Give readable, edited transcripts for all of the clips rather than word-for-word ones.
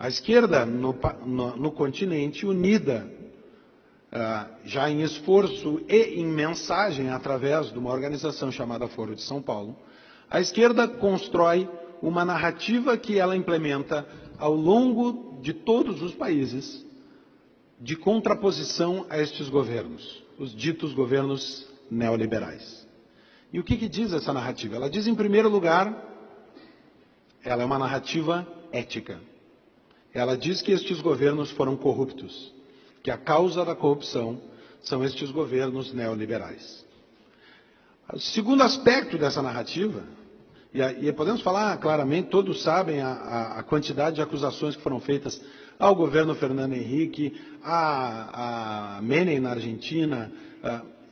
A esquerda no continente, unida, já em esforço e em mensagem, através de uma organização chamada Foro de São Paulo, a esquerda constrói uma narrativa que ela implementa ao longo de todos os países, de contraposição a estes governos, os ditos governos neoliberais. E o que diz essa narrativa? Ela diz, em primeiro lugar, ela é uma narrativa ética. Ela diz que estes governos foram corruptos, que a causa da corrupção são estes governos neoliberais. O segundo aspecto dessa narrativa, e podemos falar claramente, todos sabem a quantidade de acusações que foram feitas ao governo Fernando Henrique, a Menem na Argentina.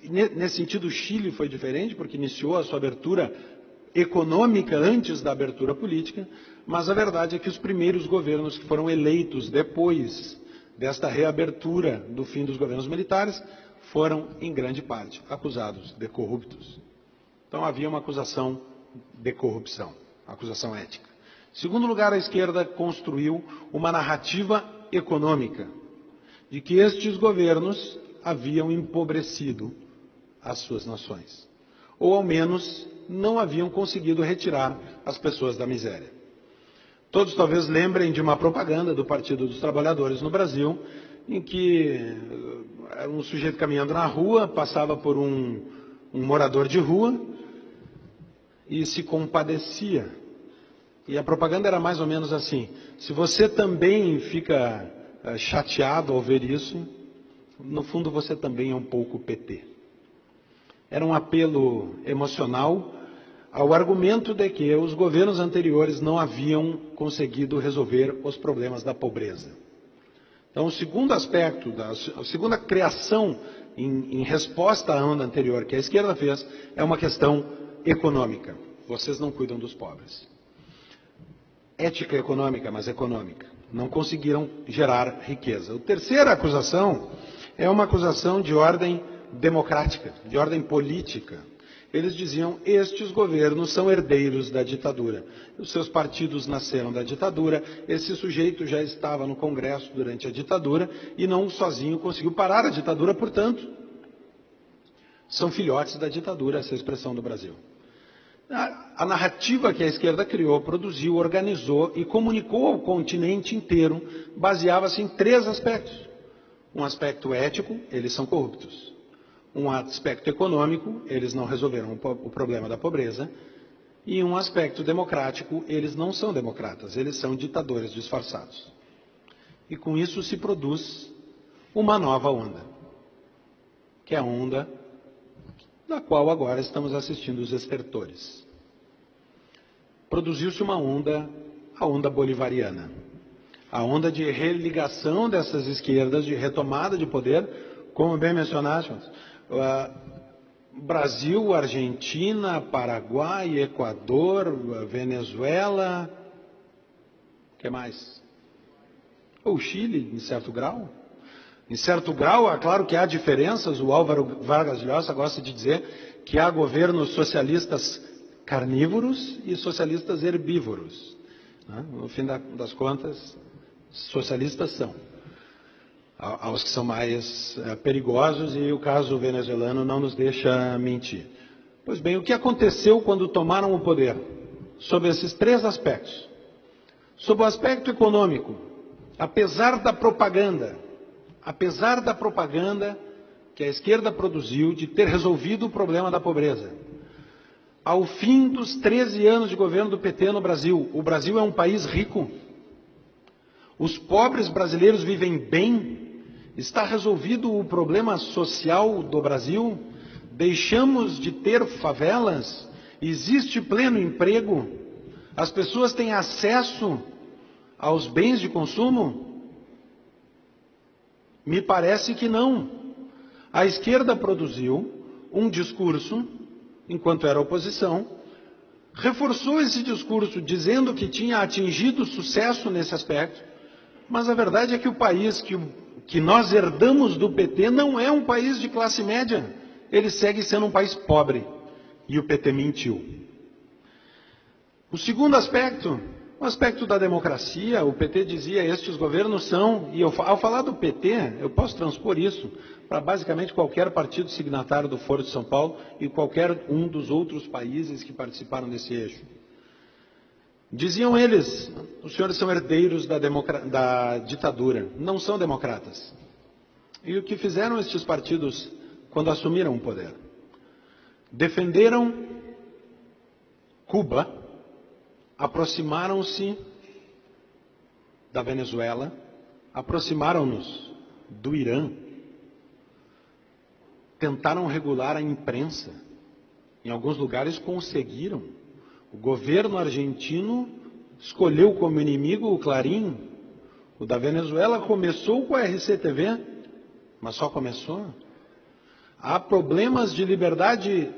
Nesse sentido, o Chile foi diferente, porque iniciou a sua abertura econômica antes da abertura política, mas a verdade é que os primeiros governos que foram eleitos depois desta reabertura do fim dos governos militares foram, em grande parte, acusados de corruptos. Então havia uma acusação de corrupção, acusação ética. Em segundo lugar, a esquerda construiu uma narrativa econômica, de que estes governos haviam empobrecido as suas nações, ou ao menos não haviam conseguido retirar as pessoas da miséria. Todos talvez lembrem de uma propaganda do Partido dos Trabalhadores no Brasil, em que um sujeito caminhando na rua passava por um morador de rua e se compadecia. E a propaganda era mais ou menos assim: se você também fica chateado ao ver isso, no fundo você também é um pouco PT. Era um apelo emocional ao argumento de que os governos anteriores não haviam conseguido resolver os problemas da pobreza. Então, o segundo aspecto, a segunda criação em resposta à onda anterior que a esquerda fez, é uma questão econômica. Vocês não cuidam dos pobres. Ética econômica, mas econômica. Não conseguiram gerar riqueza. A terceira acusação é uma acusação de ordem democrática, de ordem política. Eles diziam, estes governos são herdeiros da ditadura. Os seus partidos nasceram da ditadura, esse sujeito já estava no Congresso durante a ditadura e não sozinho conseguiu parar a ditadura, portanto, são filhotes da ditadura, essa é a expressão do Brasil. A narrativa que a esquerda criou, produziu, organizou e comunicou ao continente inteiro baseava-se em três aspectos. Um aspecto ético, eles são corruptos. Um aspecto econômico, eles não resolveram o problema da pobreza. E um aspecto democrático, eles não são democratas, eles são ditadores disfarçados. E com isso se produz uma nova onda, que é a onda da qual agora estamos assistindo os estertores. Produziu-se uma onda, a onda bolivariana. A onda de religação dessas esquerdas, de retomada de poder, como bem mencionaste, Brasil, Argentina, Paraguai, Equador, Venezuela, o que mais? O Chile, em certo grau. Em certo grau, é claro que há diferenças, o Álvaro Vargas Llosa gosta de dizer que há governos socialistas carnívoros e socialistas herbívoros. No fim das contas, socialistas são. Há os que são mais perigosos e o caso venezuelano não nos deixa mentir. Pois bem, o que aconteceu quando tomaram o poder? Sob esses três aspectos. Sob o aspecto econômico, apesar da propaganda que a esquerda produziu de ter resolvido o problema da pobreza, ao fim dos 13 anos de governo do PT no Brasil, o Brasil é um país rico. Os pobres brasileiros vivem bem. Está resolvido o problema social do Brasil? Deixamos de ter favelas? Existe pleno emprego? As pessoas têm acesso aos bens de consumo? Me parece que não. A esquerda produziu um discurso, enquanto era oposição, reforçou esse discurso dizendo que tinha atingido sucesso nesse aspecto, mas a verdade é que o país que nós herdamos do PT não é um país de classe média, ele segue sendo um país pobre, e o PT mentiu. O segundo aspecto O aspecto da democracia, o PT dizia, estes governos são, e ao falar do PT, eu posso transpor isso para basicamente qualquer partido signatário do Foro de São Paulo e qualquer um dos outros países que participaram desse eixo. Diziam eles, os senhores são herdeiros da ditadura, não são democratas. E o que fizeram estes partidos quando assumiram o poder? Defenderam Cuba, aproximaram-se da Venezuela, aproximaram-nos do Irã, tentaram regular a imprensa. Em alguns lugares conseguiram. O governo argentino escolheu como inimigo o Clarim. O da Venezuela começou com a RCTV, mas só começou. Há problemas de liberdade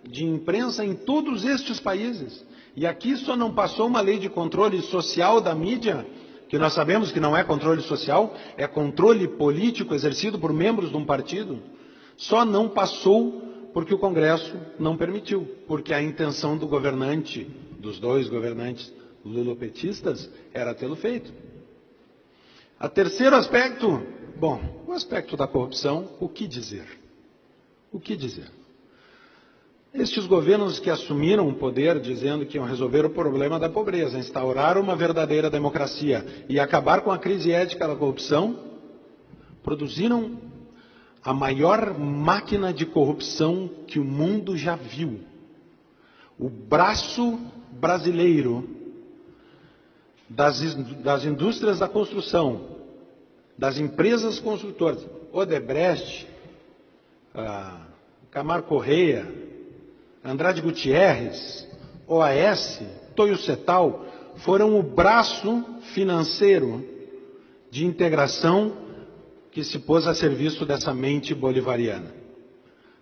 de imprensa em todos estes países. E aqui só não passou uma lei de controle social da mídia, que nós sabemos que não é controle social, é controle político exercido por membros de um partido. Só não passou porque o Congresso não permitiu, porque a intenção do governante, dos dois governantes lulopetistas, era tê-lo feito. O terceiro aspecto, o aspecto da corrupção, o que dizer? O que dizer? Estes governos que assumiram o poder dizendo que iam resolver o problema da pobreza, instaurar uma verdadeira democracia e acabar com a crise ética da corrupção, produziram a maior máquina de corrupção que o mundo já viu. O braço brasileiro das indústrias da construção, das empresas construtoras, Odebrecht, Camargo Correia, Andrade Gutierrez, OAS, Toyo Setal, foram o braço financeiro de integração que se pôs a serviço dessa mente bolivariana.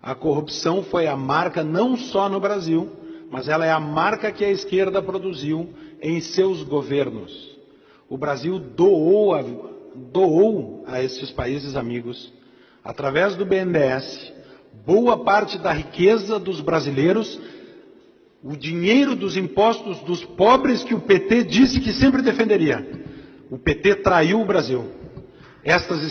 A corrupção foi a marca não só no Brasil, mas ela é a marca que a esquerda produziu em seus governos. O Brasil doou a esses países amigos, através do BNDES, boa parte da riqueza dos brasileiros, o dinheiro dos impostos dos pobres que o PT disse que sempre defenderia. O PT traiu o Brasil. Estas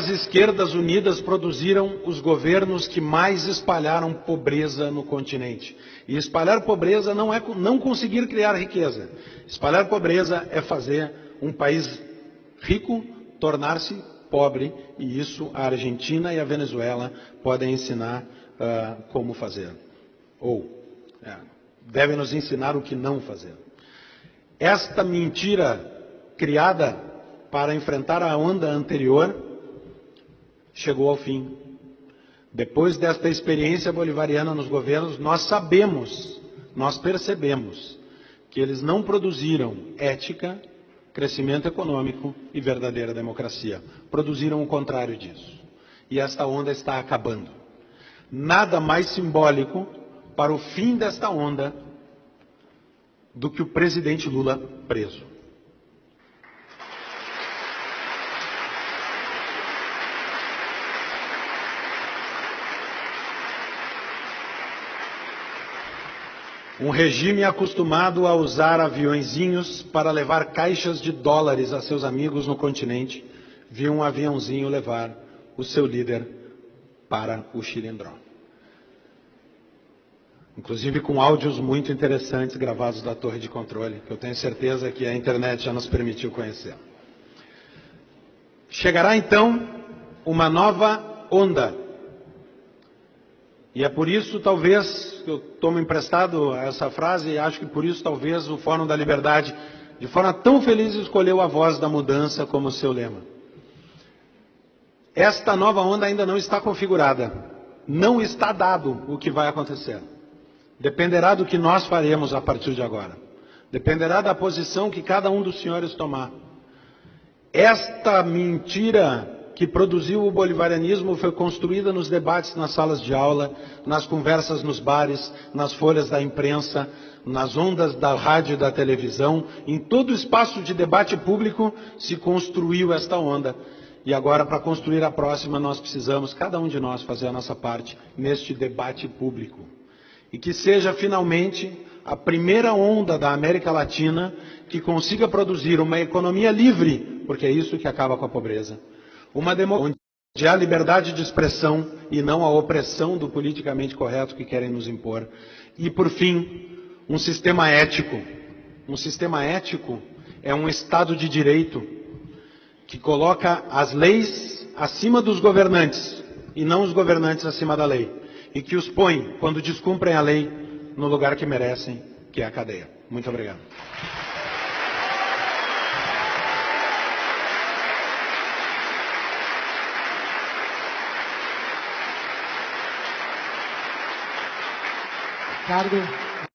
esquerdas unidas produziram os governos que mais espalharam pobreza no continente. E espalhar pobreza não é não conseguir criar riqueza. Espalhar pobreza é fazer um país rico tornar-se pobre, e isso a Argentina e a Venezuela podem ensinar como fazer. Devem nos ensinar o que não fazer. Esta mentira criada para enfrentar a onda anterior chegou ao fim. Depois desta experiência bolivariana nos governos, nós percebemos que eles não produziram ética, crescimento econômico e verdadeira democracia. Produziram o contrário disso. E esta onda está acabando. Nada mais simbólico para o fim desta onda do que o presidente Lula preso. Um regime acostumado a usar aviõezinhos para levar caixas de dólares a seus amigos no continente, viu um aviãozinho levar o seu líder para o Xilindró. Inclusive com áudios muito interessantes gravados da torre de controle, que eu tenho certeza que a internet já nos permitiu conhecer. Chegará então uma nova onda. E é por isso, talvez, que eu tomo emprestado essa frase, e acho que por isso, talvez, o Fórum da Liberdade, de forma tão feliz, escolheu a voz da mudança como seu lema. Esta nova onda ainda não está configurada. Não está dado o que vai acontecer. Dependerá do que nós faremos a partir de agora. Dependerá da posição que cada um dos senhores tomar. Esta mentira que produziu o bolivarianismo foi construída nos debates nas salas de aula, nas conversas nos bares, nas folhas da imprensa, nas ondas da rádio e da televisão. Em todo o espaço de debate público se construiu esta onda. E agora, para construir a próxima, nós precisamos, cada um de nós, fazer a nossa parte neste debate público. E que seja, finalmente, a primeira onda da América Latina que consiga produzir uma economia livre, porque é isso que acaba com a pobreza. Uma democracia onde há liberdade de expressão e não a opressão do politicamente correto que querem nos impor. E, por fim, um sistema ético. Um sistema ético é um Estado de direito que coloca as leis acima dos governantes e não os governantes acima da lei. E que os põe, quando descumprem a lei, no lugar que merecem, que é a cadeia. Muito obrigado. Ricardo.